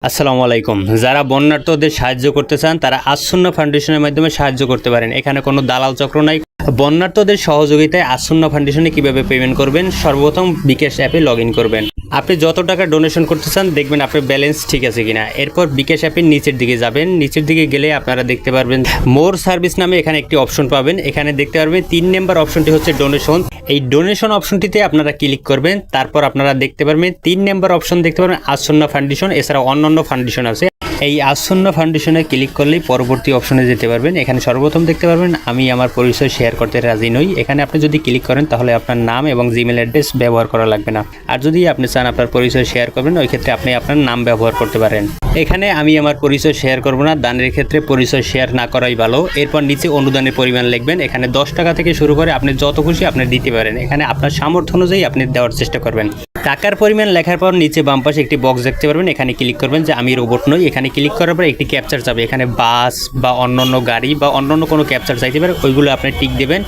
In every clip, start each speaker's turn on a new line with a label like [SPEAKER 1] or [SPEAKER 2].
[SPEAKER 1] আসসালামু আলাইকুম। যারা বন্যার্তদের সাহায্য করতে চান তারা আসুন্না ফাউন্ডেশনের মাধ্যমে সাহায্য করতে পারেন। এখানে কোনো দালাল চক্র নাই। বন্যার্তদের সহযোগিতায় আসুন্না ফাউন্ডেশনে কিভাবে পেমেন্ট করবেন, সর্বপ্রথম বিকাশ অ্যাপে লগ ইন করবেন। আপনি যত টাকা ডোনেশন করতে চান দেখবেন আপনার ব্যালেন্স ঠিক আছে কিনা। এরপর বিকাশ অ্যাপের নিচের দিকে যাবেন। নিচের দিকে গেলে আপনারা দেখতে পারবেন মোর সার্ভিস নামে এখানে একটি অপশন পাবেন। এখানে দেখতে পারবেন 3 নম্বর অপশনটি হচ্ছে ডোনেশন। এই ডোনেশন অপশনটিতে আপনারা ক্লিক করবেন। তারপর আপনারা দেখতে পারবেন 3 নম্বর অপশন দেখতে পারবেন আসুন্না ফাউন্ডেশন। এছাড়া অন্যান্য ফাউন্ডেশন আছে। এই আসুন্না ফাউন্ডেশনে ক্লিক করলেই পরবর্তী অপশনে যেতে পারবেন। এখানে সর্বপ্রথম দেখতে পারবেন আমি আমার পরিচয় শেয়ার করতে রাজি নই। এখানে আপনি যদি ক্লিক করেন তাহলে আপনার নাম এবং জিমেল অ্যাড্রেস ব্যবহার করা লাগবে না। আর যদি আপনি চান আপনার পরিচয় শেয়ার করবেন, ওই ক্ষেত্রে আপনি আপনার নাম ব্যবহার করতে পারেন। এখানে আমি আমার পরিচয় শেয়ার করব না, দানের ক্ষেত্রে পরিচয় শেয়ার না করাই ভালো। এরপর নিচে অনুদানের পরিমাণ লিখবেন। এখানে 10 টাকা থেকে শুরু করে আপনি যত খুশি আপনি দিতে পারেন। এখানে আপনার সামর্থ্য অনুযায়ী আপনি দেওয়ার চেষ্টা করবেন। টাকার পরিমাণ লেখার পর নিচে বাম পাশে একটি বক্স দেখতে পারবেন। এখানে ক্লিক করবেন যে আমি রোবট নই। এখানে ক্লিক করার পর একটি ক্যাপচার যাবে। এখানে বাস বা অন্যান্য গাড়ি বা অন্যান্য কোনো ক্যাপচার চাইতে পারে, ওইগুলো আপনি টিক দেবেন।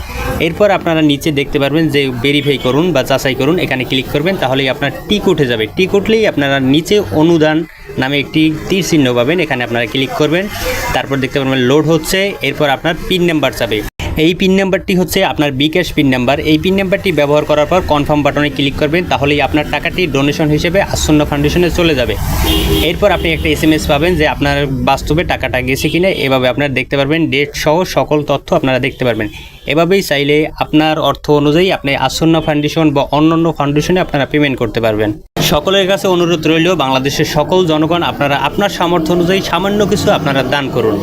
[SPEAKER 1] এরপর আপনারা নিচে দেখতে পারবেন যে ভেরিফাই করুন বা যাচাই করুন। এখানে ক্লিক করবেন, তাহলেই আপনার টিক উঠে যাবে। টিক উঠলেই আপনারা নিচে অনুদান নামে একটি তীর চিহ্ন পাবেন। এখানে আপনারা ক্লিক করবেন। তারপর দেখতে পারবেন লোড হচ্ছে। এরপর আপনার পিন নাম্বার চাবে। এই পিন নাম্বারটি হচ্ছে আপনার বিকাশ পিন নাম্বার। এই পিন নাম্বারটি ব্যবহার করার পর কনফার্ম বাটনে ক্লিক করবেন, তাহলেই আপনার টাকাটি ডোনেশন হিসেবে আসুন্না ফাউন্ডেশনে চলে যাবে। এরপর আপনি একটা SMS পাবেন যে আপনার বাস্তবে টাকাটা গেছে কিনা। এভাবে আপনারা দেখতে পারবেন, ডেট সহ সকল তথ্য আপনারা দেখতে পারবেন। এভাবেই চাইলে আপনার অর্থ অনুযায়ী আপনি আসুন্না ফাউন্ডেশন বা অন্যান্য ফাউন্ডেশনে আপনারা পেমেন্ট করতে পারবেন। সকলের কাছে অনুরোধ রইল, বাংলাদেশের সকল জনগণ আপনারা আপনার সামর্থ্য অনুযায়ী সামান্য কিছু আপনারা দান করুন।